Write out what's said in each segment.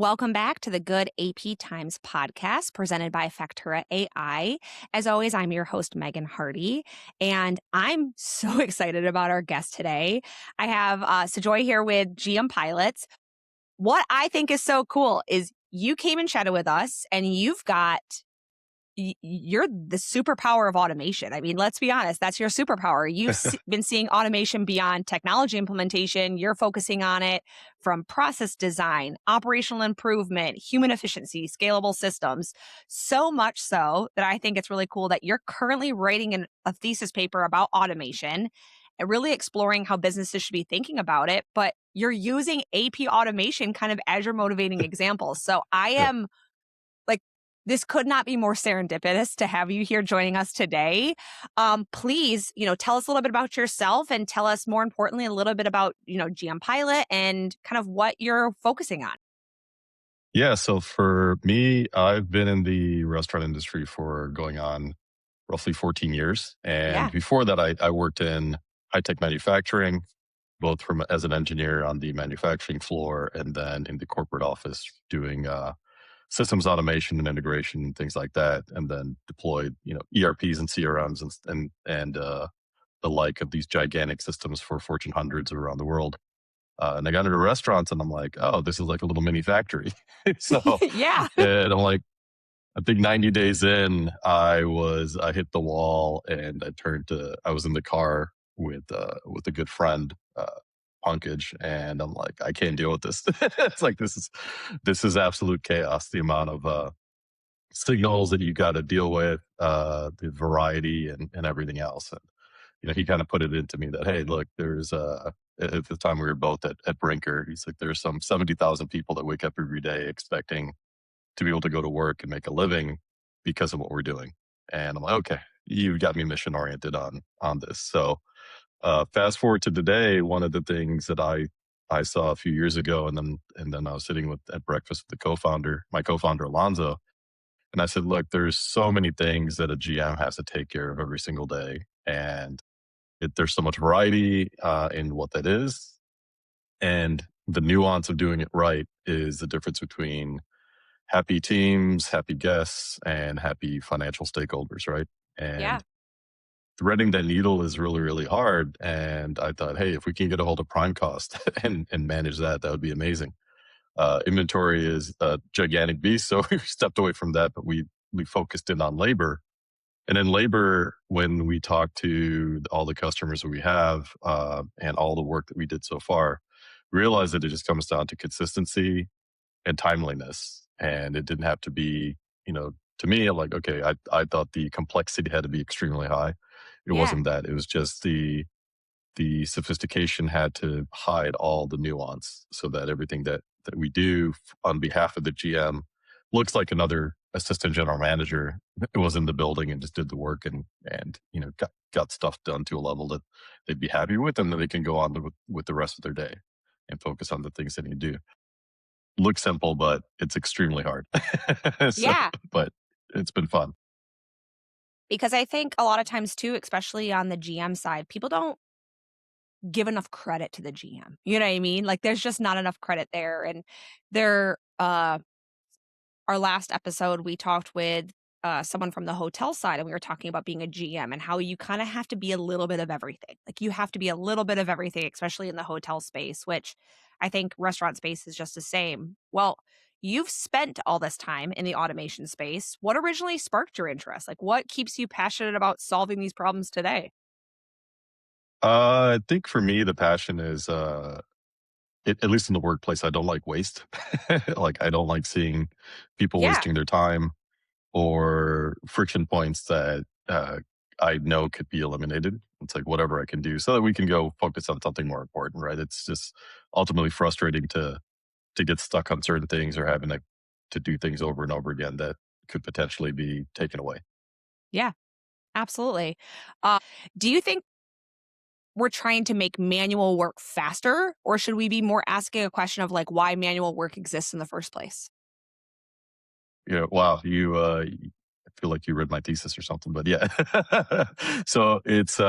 Welcome back to the Good AP Times podcast presented by Factura AI. As always, I'm your host, Megan Hardy, and I'm so excited about our guest today. I have Cijoy here with GM Pilots. What I think is so cool is you came and chatted with us, and you're the superpower of automation. I mean, let's be honest, that's your superpower. You've been seeing automation beyond technology implementation. You're focusing on it from process design, operational improvement, human efficiency, scalable systems. So much so that I think it's really cool that you're currently writing a thesis paper about automation and really exploring how businesses should be thinking about it. But you're using AP automation kind of as your motivating example. So I Yeah. am like, this could not be more serendipitous to have you here joining us today. Please, tell us a little bit about yourself and tell us more importantly a little bit about, GM Pilot and kind of what you're focusing on. Yeah. So for me, I've been in the restaurant industry for going on roughly 14 years. Yeah. And before that, I worked in high tech manufacturing, both from as an engineer on the manufacturing floor and then in the corporate office doing systems automation and integration and things like that. And then deployed, ERPs and CRMs and the like of these gigantic systems for Fortune hundreds around the world. And I got into restaurants and I'm like, oh, this is like a little mini factory. So, Yeah. and I'm like, I think 90 days in, I hit the wall and I was in the car with a good friend, Punkage. And I'm like, I can't deal with this. It's like, this is absolute chaos. The amount of, signals that you got to deal with, the variety and everything else. And, he kind of put it into me that, hey, look, there's at the time we were both at Brinker, he's like, there's some 70,000 people that wake up every day expecting to be able to go to work and make a living because of what we're doing. And I'm like, okay, you've got me mission oriented on this. So fast forward to today, one of the things that I saw a few years ago, and then I was sitting at breakfast with my co-founder Alonzo, and I said, look, there's so many things that a GM has to take care of every single day, and there's so much variety in what that is. And the nuance of doing it right is the difference between happy teams, happy guests, and happy financial stakeholders, right? Yeah. And threading that needle is really, really hard. And I thought, hey, if we can get a hold of prime cost and manage that, that would be amazing. Inventory is a gigantic beast, so we stepped away from that, but we focused in on labor. And in labor, when we talk to all the customers that we have and all the work that we did so far, realize that it just comes down to consistency and timeliness. And it didn't have to be, to me, I'm like, okay, I thought the complexity had to be extremely high. It Yeah. wasn't that. It was just the sophistication had to hide all the nuance so that everything that we do on behalf of the GM looks like another assistant general manager was in the building and just did the work and got stuff done to a level that they'd be happy with, and then they can go on with the rest of their day and focus on the things they need to do. Looks simple, but it's extremely hard. So, Yeah. but it's been fun. Because I think a lot of times too, especially on the GM side, people don't give enough credit to the GM. You know what I mean? Like there's just not enough credit there. And there, our last episode, we talked with someone from the hotel side, and we were talking about being a GM and how you kind of have to be a little bit of everything. Like you have to be a little bit of everything, especially in the hotel space, which I think restaurant space is just the same. Well, you've spent all this time in the automation space. What originally sparked your interest? Like what keeps you passionate about solving these problems today? I think for me, the passion is at least in the workplace, I don't like waste. Like, I don't like seeing people Yeah. wasting their time or friction points that I know could be eliminated. It's like whatever I can do so that we can go focus on something more important, right? It's just ultimately frustrating to get stuck on certain things or having to do things over and over again that could potentially be taken away. Yeah, absolutely. Do you think we're trying to make manual work faster, or should we be more asking a question of like why manual work exists in the first place? Yeah, wow, I feel like you read my thesis or something, but yeah. So it's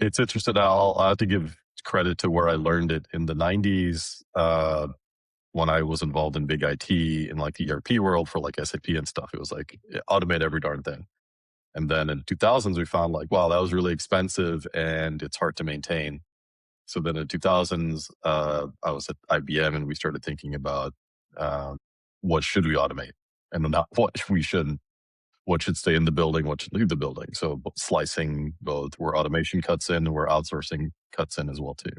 interesting. I'll have to give credit to where I learned it in the 90s. when I was involved in big IT in like the ERP world for like SAP and stuff, it was like automate every darn thing. And then in 2000s, we found like, wow, that was really expensive and it's hard to maintain. So then in 2000s, I was at IBM and we started thinking about uh, what should we automate and then not what we shouldn't. What should stay in the building, what should leave the building. So slicing both where automation cuts in and where outsourcing cuts in as well too.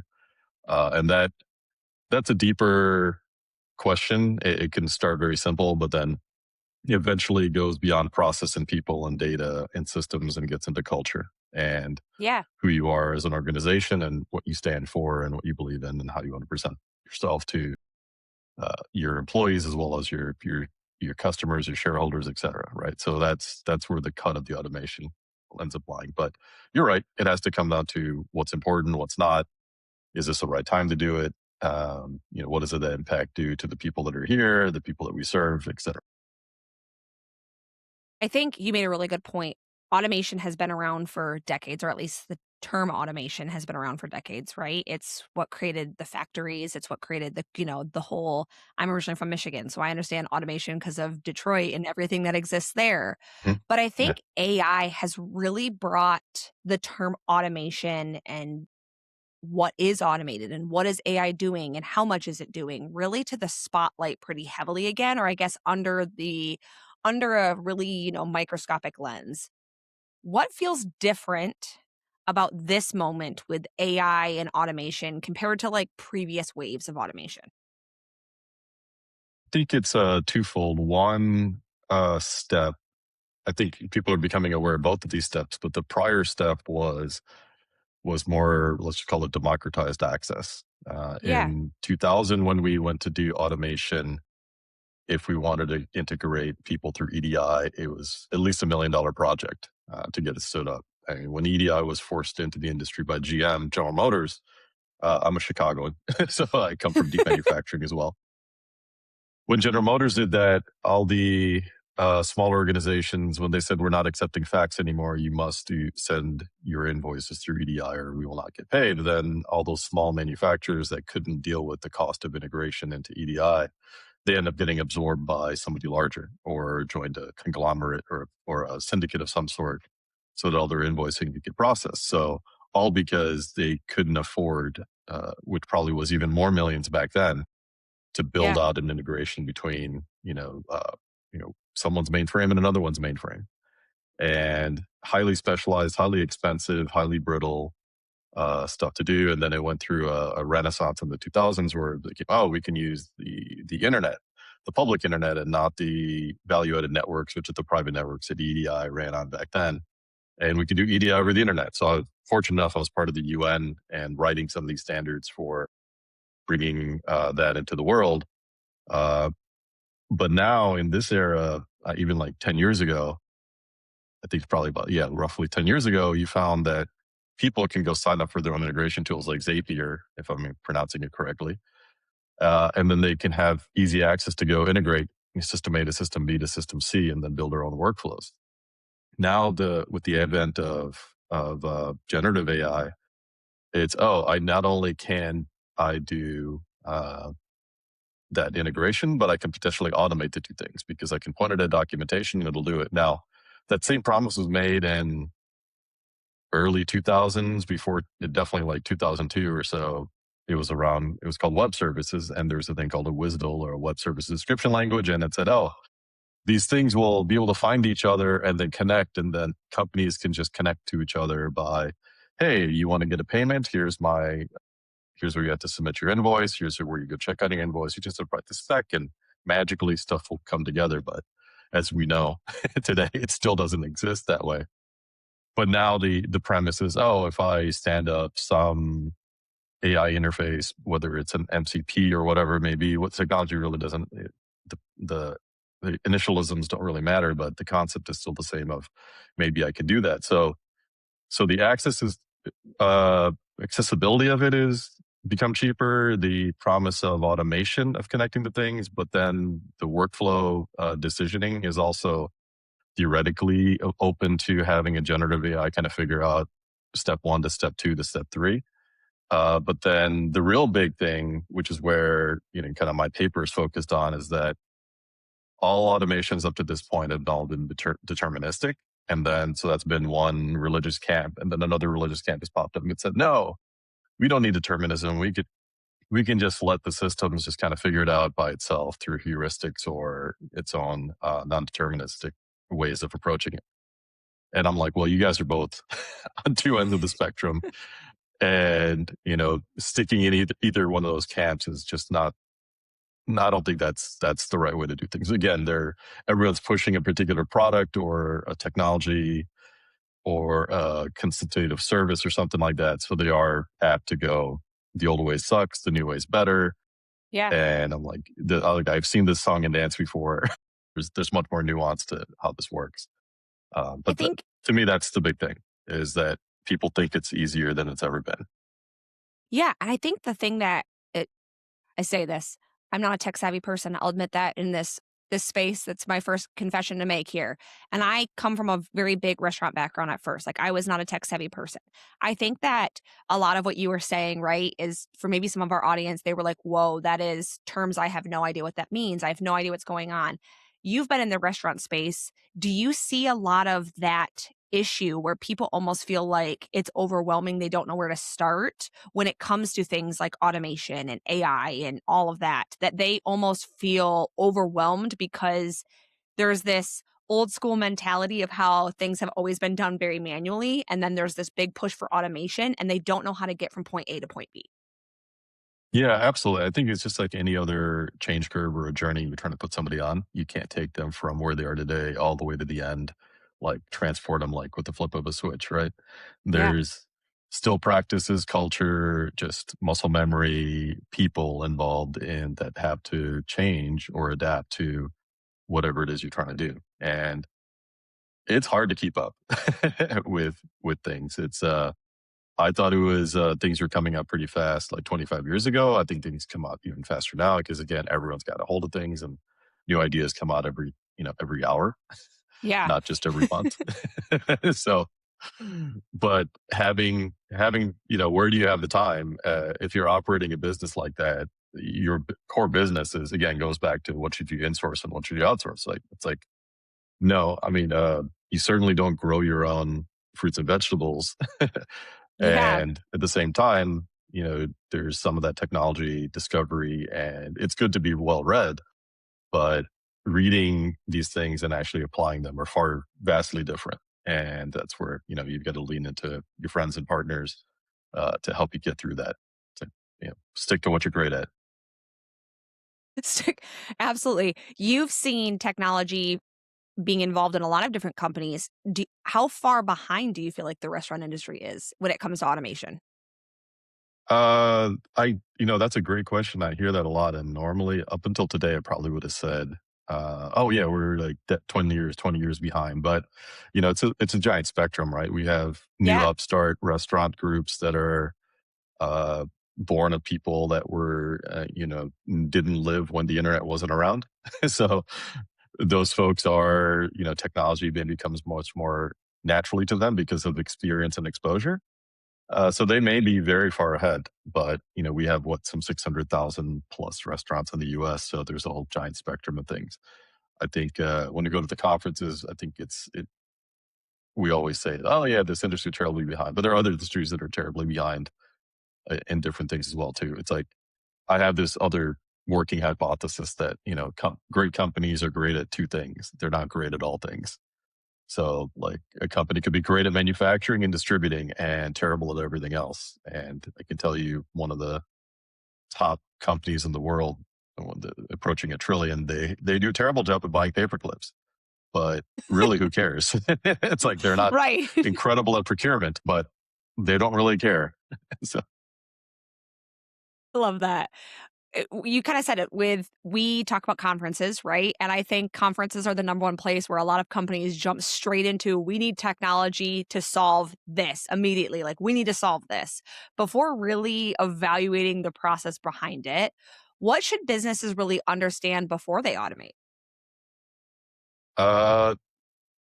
And that's a deeper question. It can start very simple, but then eventually goes beyond process and people and data and systems and gets into culture and Yeah. who you are as an organization and what you stand for and what you believe in and how you want to present yourself to your employees as well as your customers, your shareholders, et cetera. Right. So that's where the cut of the automation ends up lying. But you're right. It has to come down to what's important, what's not. Is this the right time to do it? What does the impact do to the people that are here, the people that we serve, et cetera? I think you made a really good point. Automation has been around for decades, or at least the term automation has been around for decades, right? It's what created the factories. It's what created the whole. I'm originally from Michigan, so I understand automation because of Detroit and everything that exists there. Hmm. But I Yeah. think AI has really brought the term automation and what is automated and what is AI doing and how much is it doing really to the spotlight pretty heavily again, or I guess under a really, microscopic lens. What feels different about this moment with AI and automation compared to like previous waves of automation? I think it's twofold. One step, I think people are becoming aware of both of these steps, but the prior step was more, let's just call it democratized access. Yeah. In 2000, when we went to do automation, if we wanted to integrate people through EDI, it was at least $1 million project to get it stood up. I mean, when EDI was forced into the industry by GM, General Motors, I'm a Chicagoan, so I come from deep manufacturing as well. When General Motors did that, all the smaller organizations, when they said we're not accepting fax anymore, you must send your invoices through EDI or we will not get paid. Then all those small manufacturers that couldn't deal with the cost of integration into EDI, they end up getting absorbed by somebody larger or joined a conglomerate or a syndicate of some sort so that all their invoicing could get processed. So all because they couldn't afford, which probably was even more millions back then, to build Yeah. out an integration between someone's mainframe and another one's mainframe, and highly specialized, highly expensive, highly brittle stuff to do. And then it went through a renaissance in the 2000s where they came, oh, we can use the internet, the public internet, and not the value added networks, which are the private networks that EDI ran on back then. And we can do EDI over the internet. So I was fortunate enough, I was part of the UN and writing some of these standards for bringing that into the world. Uh, but now in this era, even like 10 years ago, I think it's probably about, yeah, roughly 10 years ago, you found that people can go sign up for their own integration tools like Zapier, if I'm pronouncing it correctly. And then they can have easy access to go integrate system A to system B to system C and then build their own workflows. Now, with the advent of generative AI, it's, oh, I not only can I do that integration, but I can potentially automate the two things because I can point it at documentation and it'll do it. Now, that same promise was made in early 2000s, before it, definitely like 2002 or so. It was around, it was called web services. And there's a thing called a WSDL or a web service description language. And it said, oh, these things will be able to find each other and then connect. And then companies can just connect to each other by, hey, you want to get a payment? Here's where you have to submit your invoice. Here's where you go check out your invoice. You just have to write the spec and magically stuff will come together. But as we know today, it still doesn't exist that way. But now the premise is, oh, if I stand up some AI interface, whether it's an MCP or whatever it may be, what technology really doesn't, the, the, the initialisms don't really matter, but the concept is still the same of maybe I can do that. So the access is, uh, accessibility of it is become cheaper. The promise of automation of connecting the things, but then the workflow decisioning is also theoretically open to having a generative AI kind of figure out step one to step two to step three. But then the real big thing, which is where, kind of my paper is focused on, is that all automations up to this point have all been deterministic. And then, so that's been one religious camp. And then another religious camp has popped up and said, no, we don't need determinism. We can just let the systems just kind of figure it out by itself through heuristics or its own non-deterministic ways of approaching it. And I'm like, well, you guys are both on two ends of the spectrum. And, sticking in either one of those camps is just not, I don't think that's the right way to do things. Again, everyone's pushing a particular product or a technology or a constitutive service or something like that. So they are apt to go, the old way sucks, the new way's better. Yeah. And I'm like, I've seen this song and dance before. There's much more nuance to how this works. I But think to me, that's the big thing, is that people think it's easier than it's ever been. yeah, and I think the thing that I say this. I'm not a tech savvy person. I'll admit that in this space. That's my first confession to make here. And I come from a very big restaurant background at first. Like I was not a tech savvy person. I think that a lot of what you were saying, right, is for maybe some of our audience, they were like, whoa, that is terms I have no idea what that means. I have no idea what's going on. You've been in the restaurant space. Do you see a lot of that issue where people almost feel like it's overwhelming? They don't know where to start when it comes to things like automation and AI and all of that, that they almost feel overwhelmed because there's this old school mentality of how things have always been done very manually. And then there's this big push for automation and they don't know how to get from point A to point B. Yeah, absolutely. I think it's just like any other change curve or a journey you're trying to put somebody on. You can't take them from where they are today all the way to the end, like transport them like with the flip of a switch, right? Yeah. There's still practices, culture, just muscle memory, people involved in that have to change or adapt to whatever it is you're trying to do. And it's hard to keep up with things. I thought it was things were coming up pretty fast, like 25 years ago. I think things come out even faster now because again, everyone's got a hold of things and new ideas come out every hour, Yeah. not just every month. So, but having where do you have the time if you're operating a business like that? Your core business is again goes back to what should you insource and what should you outsource? Like it's like no, I mean, you certainly don't grow your own fruits and vegetables. Yeah. And at the same time, there's some of that technology discovery, and it's good to be well read, but reading these things and actually applying them are far vastly different. And that's where, you've got to lean into your friends and partners to help you get through that, to, stick to what you're great at. Absolutely. You've seen technology being involved in a lot of different companies. How far behind do you feel like the restaurant industry is when it comes to automation? That's a great question. I hear that a lot. And normally, up until today, I probably would have said, oh, yeah, we're like 20 years behind. But, it's a giant spectrum, right? We have new Yeah. upstart restaurant groups that are uh, born of people that were, didn't live when the internet wasn't around. So those folks are, technology then becomes much more naturally to them because of experience and exposure. So they may be very far ahead, but we have some 600,000 plus restaurants in the U.S. So there's a whole giant spectrum of things. I think when you go to the conferences, I think we always say, oh yeah, this industry is terribly behind, but there are other industries that are terribly behind in different things as well too. It's like I have this other working hypothesis that great companies are great at two things. They're not great at all things. So, like, a company could be great at manufacturing and distributing and terrible at everything else. And I can tell you, one of the top companies in the world, approaching a trillion, they do a terrible job at buying paper clips. But really, who cares? It's like they're not Right. incredible at procurement, but they don't really care. So, Love that. You kinda said it with we talk about conferences, right? And I think conferences are the number one place where a lot of companies jump straight into, "We need technology to solve this immediately." Like, "We need to solve this." Before really evaluating the process behind it, what should businesses really understand before they automate? uh,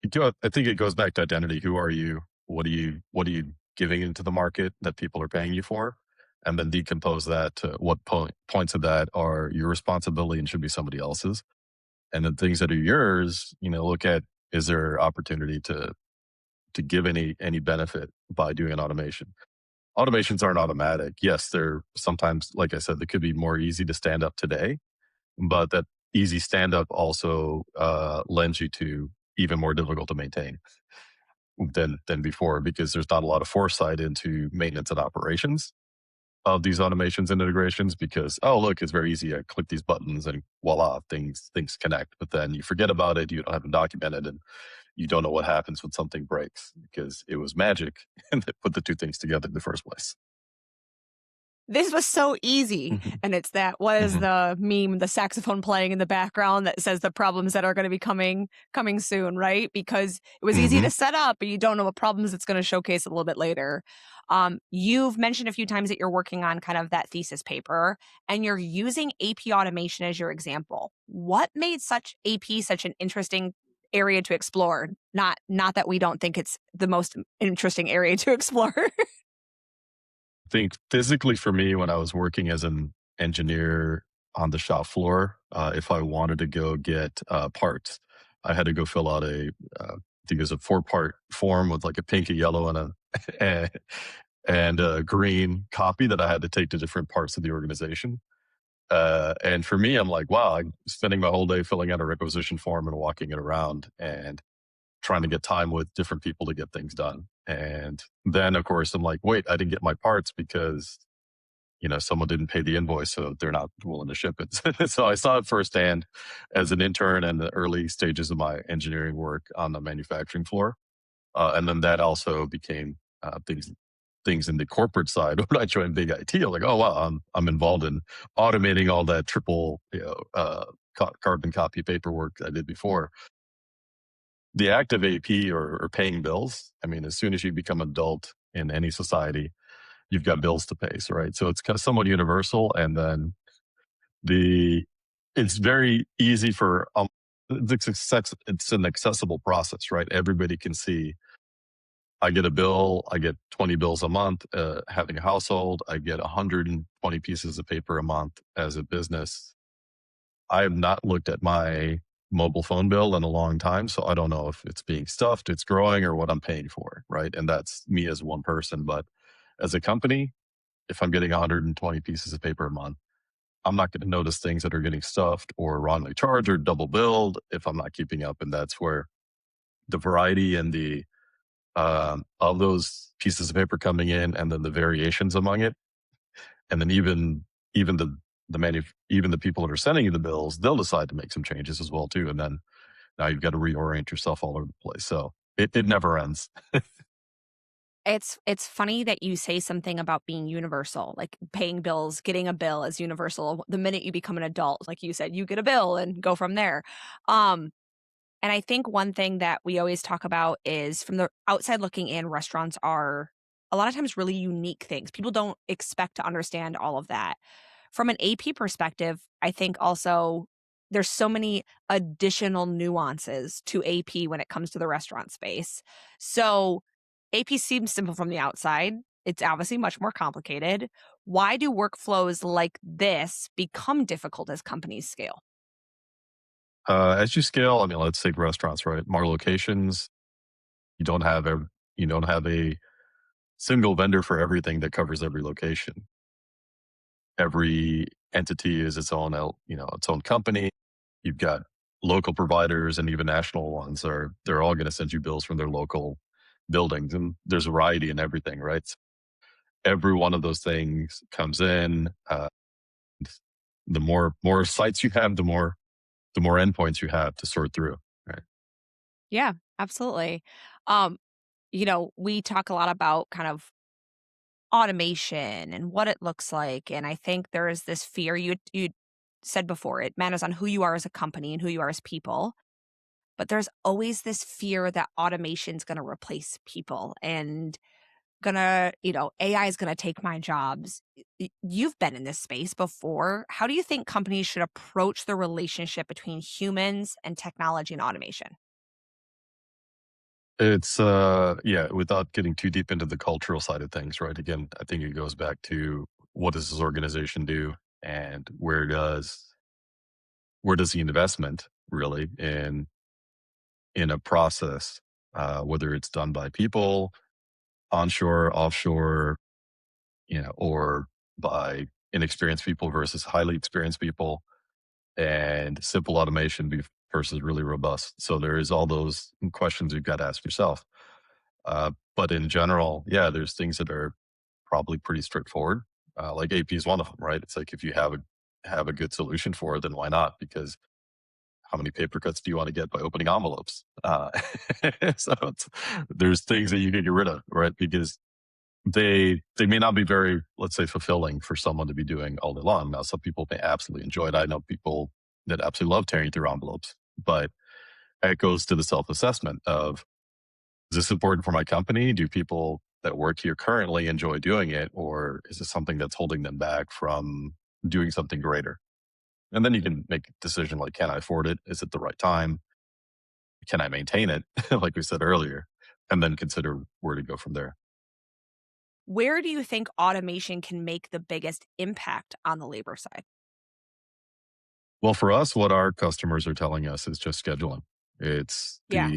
I think it goes back to identity. Who are you? What are you giving into the market that people are paying you for? and then decompose that to what points of that are your responsibility and should be somebody else's. And then things that are yours, look at, is there opportunity to give any benefit by doing an automation? Automations aren't automatic. Yes, they're sometimes, like I said, they could be more easy to stand up today, but that easy stand up also lends you to even more difficult to maintain than before, because there's not a lot of foresight into maintenance and operations of these automations and integrations. Because, oh, look, it's very easy, I click these buttons and voila, things connect. But then you forget about it, you don't have it documented, and you don't know what happens when something breaks, because it was magic and they put the two things together in the first place. This was so easy, Hmm. and it's that what is Hmm. the meme, the saxophone playing in the background that says the problems that are gonna be coming soon, right? Because it was easy Hmm. to set up, but you don't know what problems it's gonna showcase a little bit later. You've mentioned a few times that you're working on kind of that thesis paper, and you're using AP automation as your example. What made such AP such an interesting area to explore? Not that we don't think it's the most interesting area to explore. I think physically for me, when I was working as an engineer on the shop floor, if I wanted to go get parts, I had to go fill out I think it was a 4-part form with like a pink, a yellow, and a and a green copy that I had to take to different parts of the organization. And for me, I'm like, wow, I'm spending my whole day filling out a requisition form and walking it around and trying to get time with different people to get things done. And then, of course, I'm like, wait, I didn't get my parts because someone didn't pay the invoice, so they're not willing to ship it. So I saw it firsthand as an intern in the early stages of my engineering work on the manufacturing floor. And then that also became things in the corporate side. When I joined Big IT, I'm like, oh wow, I'm involved in automating all that triple carbon copy paperwork I did before. The act of AP, or paying bills. I mean, as soon as you become adult in any society, you've got bills to pay. So, right. So it's kind of somewhat universal. And then the it's very easy for it's an accessible process, right? Everybody can see, I get a bill, I get 20 bills a month. Having a household, I get 120 pieces of paper a month as a business. I have not looked at my mobile phone bill in a long time, so I don't know if it's being stuffed, it's growing, or what I'm paying for, right? And that's me as one person. But as a company, if I'm getting 120 pieces of paper a month, I'm not going to notice things that are getting stuffed or wrongly charged or double billed if I'm not keeping up. And that's where the variety and the of those pieces of paper coming in, and then the variations among it, and then even even the people that are sending you the bills, they'll decide to make some changes as well too. And then now you've got to reorient yourself all over the place. So it never ends. It's funny that you say something about being universal, like paying bills, getting a bill is universal. The minute you become an adult, like you said, you get a bill and go from there. Um, and I think one thing that we always talk about is from the outside looking in, restaurants are a lot of times really unique things. People don't expect to understand all of that. From an AP perspective, I think also there's so many additional nuances to AP when it comes to the restaurant space. So AP seems simple from the outside. It's obviously much more complicated. Why do workflows like this become difficult as companies scale? As you scale, I mean, let's take restaurants, right? More locations. You don't have a single vendor for everything that covers every location. Every entity is its own company. You've got local providers and even national ones. They're all going to send you bills from their local buildings, and there's variety in everything, right? So every one of those things comes in. The more sites you have, the more endpoints you have to sort through. Right. Yeah, absolutely. Um, we talk a lot about kind of automation and what it looks like. And I think there is this fear you said before, it matters on who you are as a company and who you are as people. But there's always this fear that automation is gonna replace people and AI is gonna take my jobs. You've been in this space before. How do you think companies should approach the relationship between humans and technology and automation? It's yeah, without getting too deep into the cultural side of things, right? Again, I think it goes back to what does this organization do, and where does the investment really in a process, whether it's done by people onshore, offshore, or by inexperienced people versus highly experienced people, and simple automation versus really robust. So there is all those questions you've got to ask yourself. But in general, yeah, there's things that are probably pretty straightforward. Like AP is one of them, right? It's like if you have a good solution for it, then why not? Because how many paper cuts do you want to get by opening envelopes? So there's things that you can get rid of, right? Because they may not be very, let's say, fulfilling for someone to be doing all day long. Now, some people may absolutely enjoy it. I know people that absolutely love tearing through envelopes, but it goes to the self-assessment of, is this important for my company? Do people that work here currently enjoy doing it? Or is it something that's holding them back from doing something greater? And then you can make a decision like, can I afford it? Is it the right time? Can I maintain it? Like we said earlier, and then consider where to go from there. Where do you think automation can make the biggest impact on the labor side? Well, for us, what our customers are telling us is just scheduling. It's Yeah.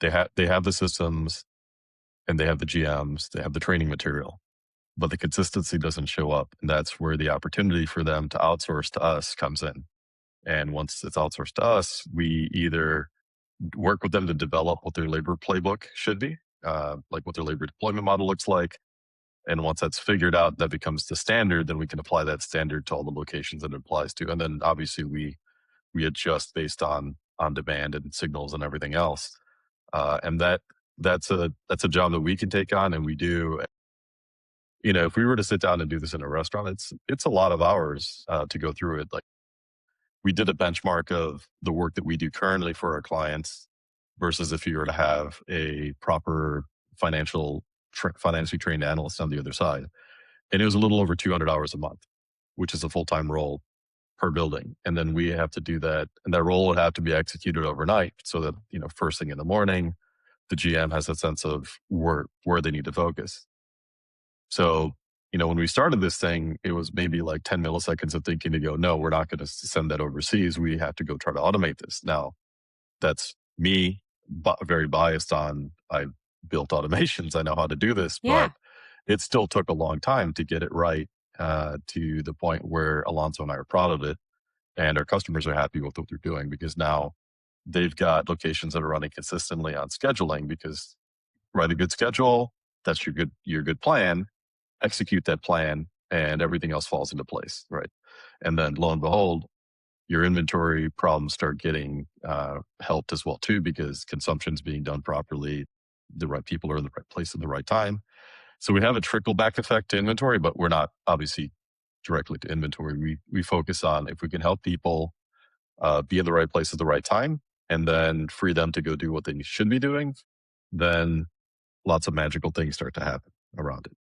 they have the systems and they have the GMs, they have the training material, but the consistency doesn't show up. And that's where the opportunity for them to outsource to us comes in. And once it's outsourced to us, we either work with them to develop what their labor playbook should be, like what their labor deployment model looks like. And once that's figured out, that becomes the standard, then we can apply that standard to all the locations that it applies to. And then obviously we adjust based on demand and signals and everything else. And that's a job that we can take on, and we do. If we were to sit down and do this in a restaurant, it's a lot of hours to go through it. Like, we did a benchmark of the work that we do currently for our clients versus if you were to have a proper financially trained analyst on the other side, and it was a little over 200 hours a month, which is a full-time role per building. And then we have to do that. And that role would have to be executed overnight so that, first thing in the morning, the GM has a sense of where they need to focus. So, when we started this thing, it was maybe like 10 milliseconds of thinking to go, no, we're not going to send that overseas. We have to go try to automate this. Now, that's me, very biased on, I built automations. I know how to do this, Yeah. but it still took a long time to get it right, to the point where Alonso and I are proud of it. And our customers are happy with what they're doing because now they've got locations that are running consistently on scheduling, because write a good schedule, that's your good plan, execute that plan, and everything else falls into place, right? And then lo and behold, your inventory problems start getting helped as well too, because consumption's being done properly, the right people are in the right place at the right time. So we have a trickle back effect to inventory, but we're not obviously directly to inventory. We focus on, if we can help people be in the right place at the right time, and then free them to go do what they should be doing, then lots of magical things start to happen around it.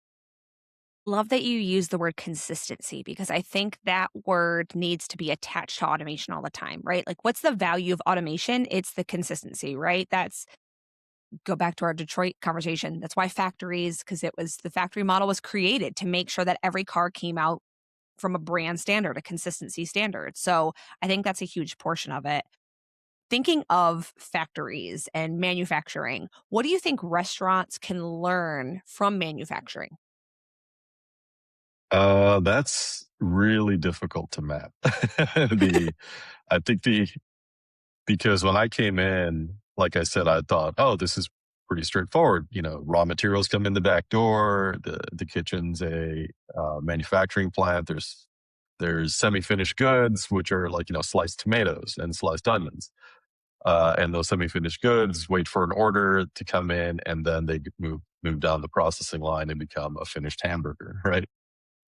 Love that you use the word consistency because I think that word needs to be attached to automation all the time, right? Like, what's the value of automation? It's the consistency, right? That's go back to our Detroit conversation. That's why factories, because it was the factory model was created to make sure that every car came out from a brand standard, a consistency standard. So I think that's a huge portion of it. Thinking of factories and manufacturing, what do you think restaurants can learn from manufacturing? That's really difficult to map. the I think the Because when I came in, like I said, I thought, oh, this is pretty straightforward. Raw materials come in the back door. The kitchen's a manufacturing plant. There's semi-finished goods, which are like, sliced tomatoes and sliced onions. And those semi-finished goods wait for an order to come in, and then they move down the processing line and become a finished hamburger, right?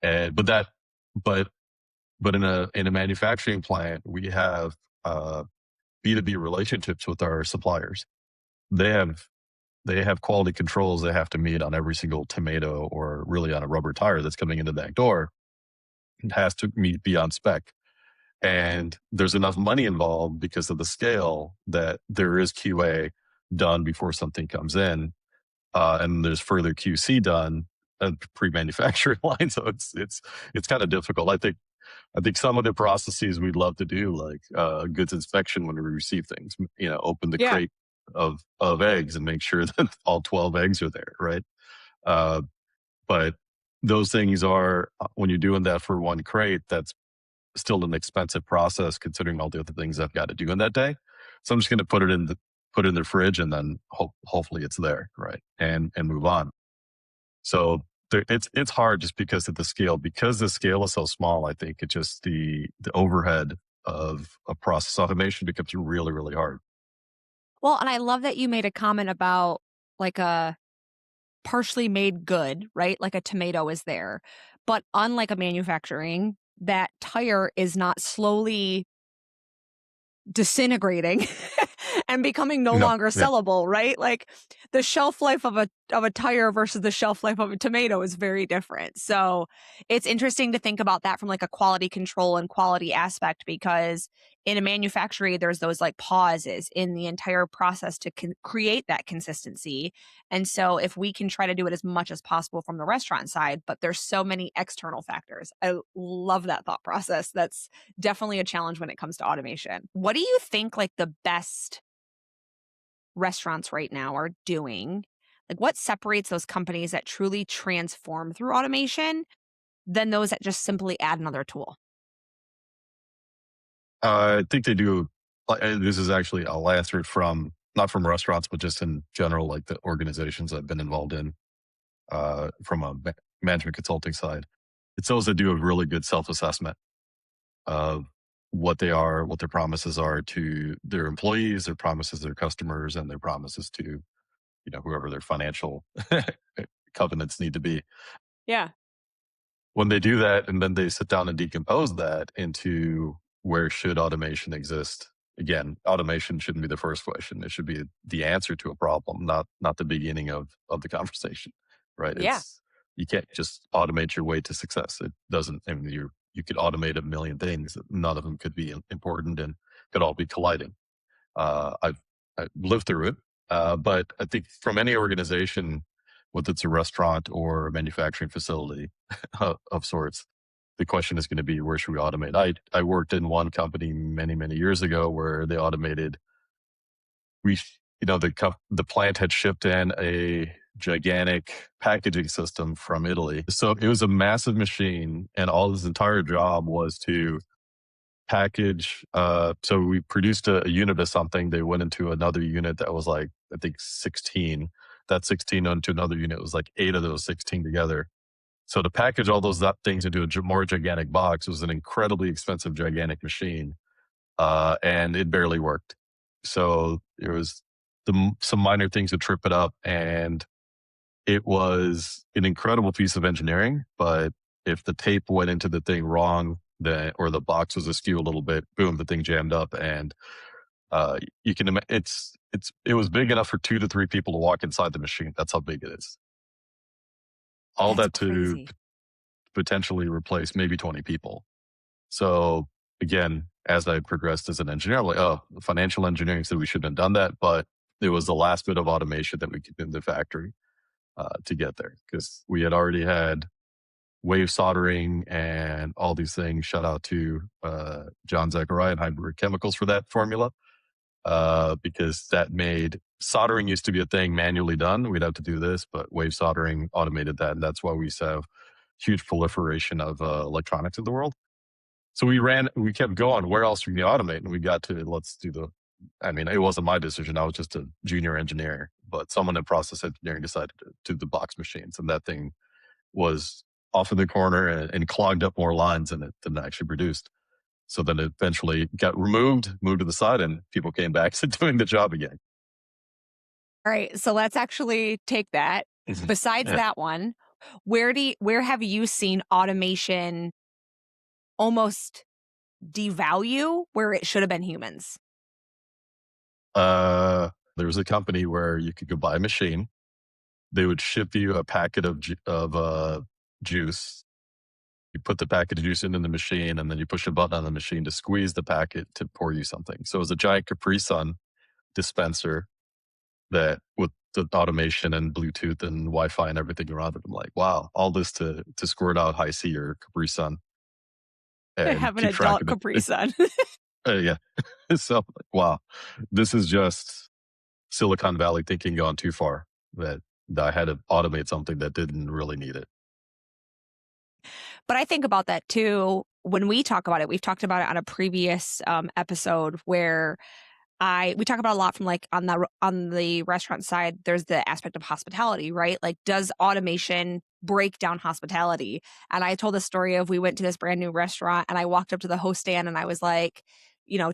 And but but in a manufacturing plant, we have B2B relationships with our suppliers. They have they have quality controls they have to meet on every single tomato, or really on a rubber tire that's coming in the back door. It has to be on spec. And there's enough money involved because of the scale that there is QA done before something comes in. And there's further QC done a pre-manufactured line, so it's kind of difficult. I think some of the processes we'd love to do, like goods inspection when we receive things, open the Yeah. crate of eggs and make sure that all 12 eggs are there, right? Uh, but those things are when you're doing that for one crate, that's still an expensive process considering all the other things I've got to do in that day. So I'm just going to put it in the fridge and then hopefully it's there, right? And move on. So it's hard just because the scale is so small. I think it just the overhead of process automation becomes really really hard. Well, and I love that you made a comment about like a partially made good, right? Like a tomato is there. But unlike a manufacturing, that tire is not slowly disintegrating and becoming no No, longer yeah. sellable, right? Like the shelf life of a tire versus the shelf life of a tomato is very different. So it's interesting to think about that from like a quality control and quality aspect because in a manufacturing there's those like pauses in the entire process to create that consistency. And so if we can try to do it as much as possible from the restaurant side, but there's so many external factors. I love that thought process. That's definitely a challenge when it comes to automation. What do you think like the best restaurants right now are doing? Like what separates those companies that truly transform through automation than those that just simply add another tool? I think they do. This is actually I'll answer it from not from restaurants, but just in general, like the organizations I've been involved in from a management consulting side. It's those that do a really good self assessment of what they are, what their promises are to their employees, their promises to their customers, and their promises to whoever their financial covenants need to be. Yeah. When they do that, and then they sit down and decompose that into where should automation exist. Again, automation shouldn't be the first question. It should be the answer to a problem, not the beginning of the conversation. Right? Yeah. It's you can't just automate your way to success. It doesn't. I mean, you could automate a million things. None of them could be important and could all be colliding. I've lived through it, but I think from any organization, whether it's a restaurant or a manufacturing facility of sorts, the question is going to be where should we automate? I worked in one company many years ago where they automated. We the plant had shipped in a gigantic packaging system from Italy, so it was a massive machine, and all his entire job was to package. So we produced a unit of something. They went into another unit that was like, I think 16. That 16 onto another unit was like 8 of those 16 together. So to package all those things into a more gigantic box was an incredibly expensive, gigantic machine. And it barely worked. So there was some minor things to trip it up. And it was an incredible piece of engineering, but if the tape went into the thing wrong, or the box was askew a little bit, boom, the thing jammed up, and you can it was big enough for 2 to 3 people to walk inside the machine. That's how big it is. All That's that to crazy. potentially replace maybe 20 people. So again, as I progressed as an engineer, I'm like, oh, financial engineering said we shouldn't have done that, but it was the last bit of automation that we could do in the factory to get there because we had already had wave soldering and all these things. Shout out to John Zachariah and Hybrid Chemicals for that formula, because that made soldering used to be a thing manually done. We'd have to do this, but wave soldering automated that, and that's why we used to have huge proliferation of electronics in the world. So we kept going. Where else we can automate? And we got to let's do the. I mean, it wasn't my decision. I was just a junior engineer, but someone in process engineering decided to do the box machines, and that thing was off in the corner and clogged up more lines than it actually produced. So then it eventually got moved to the side, and people came back to doing the job again. All right. So let's actually take that. Mhm. Besides Yeah. that one, where have you seen automation almost devalue where it should have been humans? There was a company where you could go buy a machine. They would ship you a packet of juice. You put the packet of juice into the machine, and then you push a button on the machine to squeeze the packet to pour you something. So it was a giant Capri Sun dispenser that with the automation and Bluetooth and Wi-Fi and everything around it. I'm like, wow, all this to squirt out high C or Capri Sun and Have an keep track adult of it. Capri Sun. Yeah. So like, wow, this is just Silicon Valley thinking gone too far. That I had to automate something that didn't really need it. But I think about that too when we talk about it. We've talked about it on a previous episode where I we talk about a lot from like on the restaurant side. There's the aspect of hospitality, right? Like, does automation break down hospitality? And I told the story of we went to this brand new restaurant, and I walked up to the host stand, and I was like,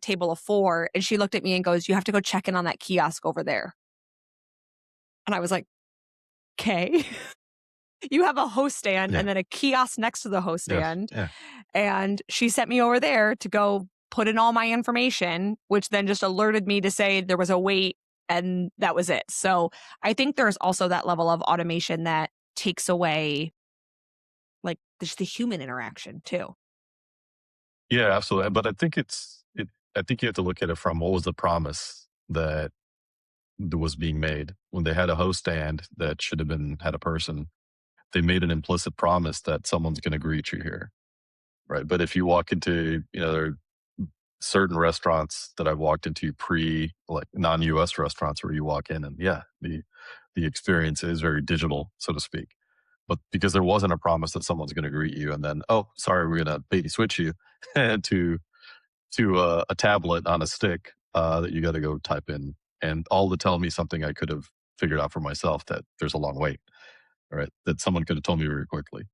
table of four, and she looked at me and goes, "You have to go check in on that kiosk over there." And I was like, "Okay." You have a host stand Yeah. and then a kiosk next to the host Yes. stand. Yeah. And she sent me over there to go put in all my information, which then just alerted me to say there was a wait, and that was it. So I think there's also that level of automation that takes away like just the human interaction too. Yeah, absolutely. But I think you have to look at it from what was the promise that was being made when they had a host stand that should have been had a person. They made an implicit promise that someone's going to greet you here, right? But if you walk into, there are certain restaurants that I've walked into like non-US restaurants where you walk in and yeah, the experience is very digital, so to speak. But because there wasn't a promise that someone's going to greet you and then, oh, sorry, we're going to baby switch you to a tablet on a stick that you got to go type in, and all to tell me something I could have figured out for myself, that there's a long wait, right? That someone could have told me very quickly.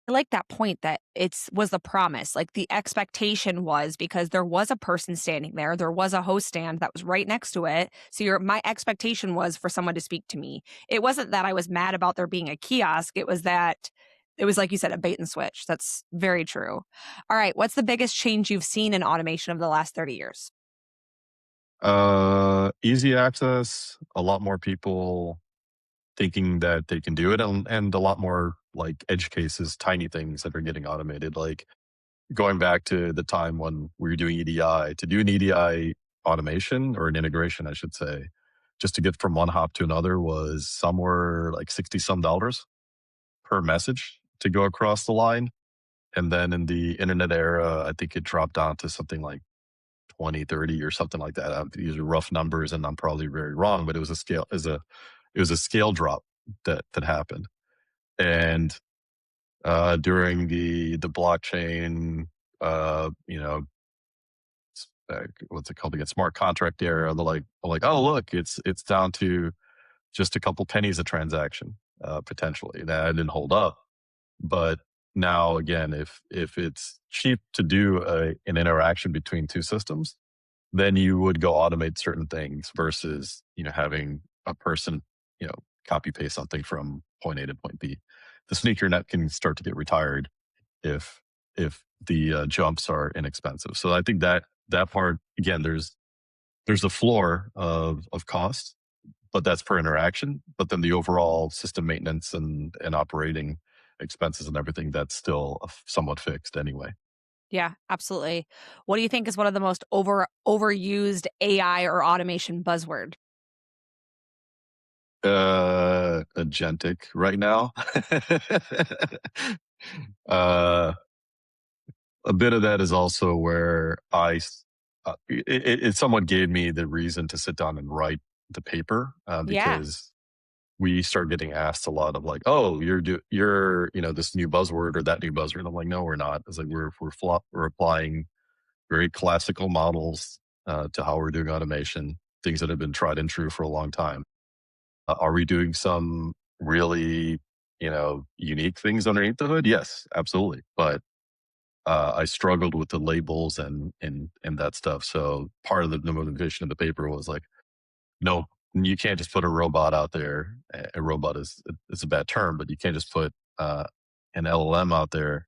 I like that point that it's was the promise. Like the expectation was because there was a person standing there, there was a host stand that was right next to it. So my expectation was for someone to speak to me. It wasn't that I was mad about there being a kiosk. It was that it was like you said, a bait and switch. That's very true. All right. What's the biggest change you've seen in automation of the last 30 years? Easy access, a lot more people thinking that they can do it, and a lot more like edge cases, tiny things that are getting automated. Like going back to the time when we were doing EDI, to do an EDI automation or an integration, I should say, just to get from one hop to another was somewhere like 60 some dollars per message to go across the line. And then in the internet era, I think it dropped down to something like 20, 30 or something like that. These are rough numbers and I'm probably very wrong, but it was a scale drop that happened. And during the blockchain, you know, what's it called again? Smart contract era. They're like, oh look, it's down to just a couple pennies a transaction, potentially. That didn't hold up, but now again, if it's cheap to do an interaction between two systems, then you would go automate certain things versus having a person copy paste something from point A to point B. The sneaker net can start to get retired if the jumps are inexpensive. So I think that part again, there's a floor of cost, but that's per interaction. But then the overall system maintenance and operating expenses and everything, that's still somewhat fixed anyway. Yeah, absolutely. What do you think is one of the most overused AI or automation buzzword? Agentic right now. uh, a bit of that is also where it somewhat gave me the reason to sit down and write the paper, Yeah. because we start getting asked a lot of like, oh, you're this new buzzword or that new buzzword. I'm like, no, we're not. It's like we're applying very classical models to how we're doing automation, things that have been tried and true for a long time. Are we doing some really unique things underneath the hood? Yes, absolutely. But I struggled with the labels and that stuff. So part of the motivation of the paper was like, no, you can't just put a robot out there. A robot is a bad term, but you can't just put an LLM out there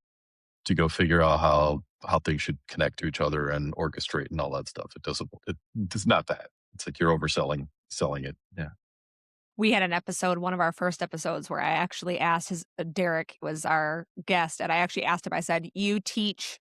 to go figure out how things should connect to each other and orchestrate and all that stuff. It's not that. It's like you're selling it. Yeah. We had an episode, one of our first episodes, where I actually asked Derek was our guest, and I actually asked him, I said, "You teach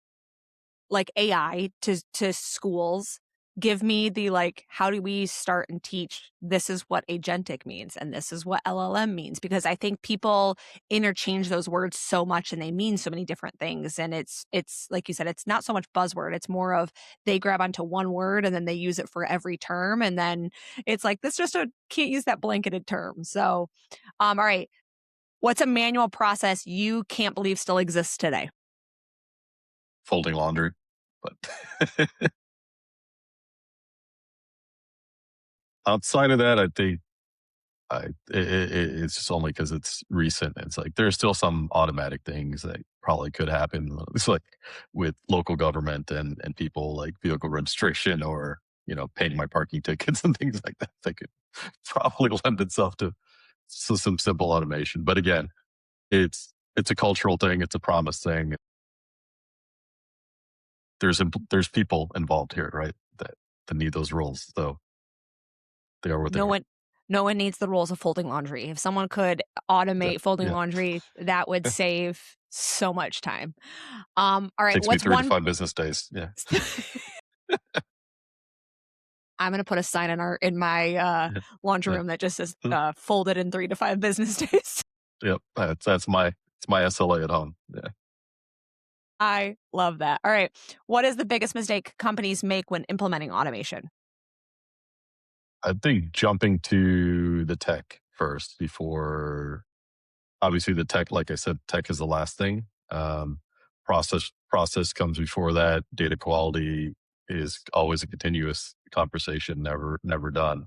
like AI to schools. give me the, like, how do we start and teach this is what agentic means and this is what LLM means, because I think people interchange those words so much and they mean so many different things, and it's like you said, it's not so much buzzword, it's more of they grab onto one word and then they use it for every term, and then it's like, this just a can't use that blanketed term. So, all right, what's a manual process you can't believe still exists today? Folding laundry. But outside of that, I think it's just only because it's recent. It's like there's still some automatic things that probably could happen. It's like with local government and people like vehicle registration or paying my parking tickets and things like that. That could probably lend itself to some simple automation. But again, it's a cultural thing. It's a promise thing. There's people involved here, right? That need those roles. So they are what they No are. one no one needs the rules of folding laundry. If someone could Yeah, automate folding yeah. laundry, that would save so much time. All right, Takes me what's 3 to one 5 business days. Yeah, I'm gonna put a sign in my, laundry yeah, room that just says, yeah. "Folded in 3 to 5 business days." Yep, it's my SLA at home. Yeah. I love that. All right, what is the biggest mistake companies make when implementing automation? I think jumping to the tech first before obviously the tech, like I said, tech is the last thing. Process comes before that. Data quality is always a continuous conversation, never done.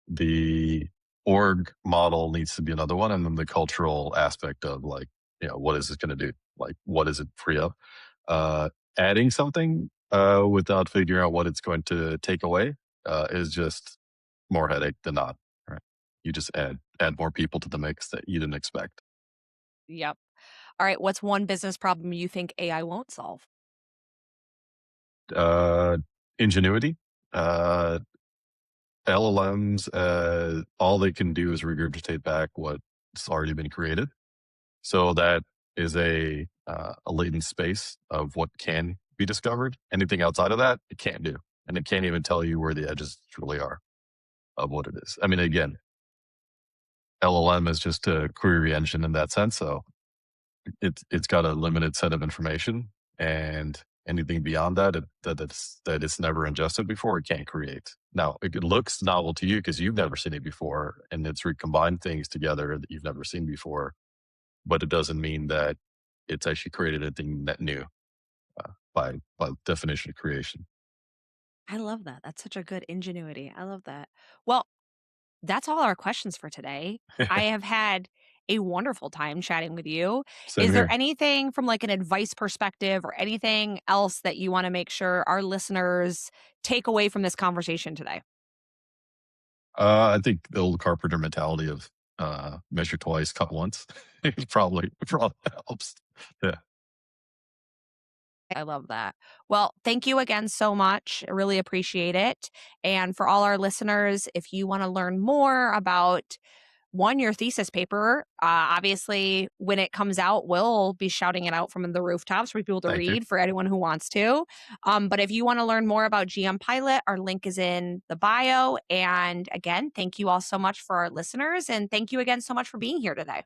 The org model needs to be another one, and then the cultural aspect of like, what is it going to do? Like, what does it free up? Uh, Adding something without figuring out what it's going to take away is just more headache than not. Right? You just add more people to the mix that you didn't expect. Yep. All right, what's one business problem you think AI won't solve? Uh, Ingenuity. LLMs, all they can do is regurgitate back what's already been created. So that is a latent space of what can be discovered. Anything outside of that, it can't do, and it can't even tell you where the edges truly are of what it is. I mean, again, LLM is just a query engine in that sense, so it's got a limited set of information, and anything beyond that, that it's never ingested before, it can't create. Now, it looks novel to you because you've never seen it before, and it's recombined things together that you've never seen before, but it doesn't mean that it's actually created anything that new by definition of creation. I love that. That's such a good ingenuity. I love that. Well, that's all our questions for today. I have had a wonderful time chatting with you. Same Is there here. anything from like an advice perspective or anything else that you want to make sure our listeners take away from this conversation today? I think the old carpenter mentality of measure twice, cut once, it probably helps. Yeah, I love that. Well, thank you again so much. I really appreciate it. And for all our listeners, if you want to learn more about your thesis paper, obviously, when it comes out, we'll be shouting it out from the rooftops for people to thank you. read for anyone who wants to. But if you want to learn more about GM Pilot, our link is in the bio. And again, thank you all so much for our listeners. And thank you again so much for being here today.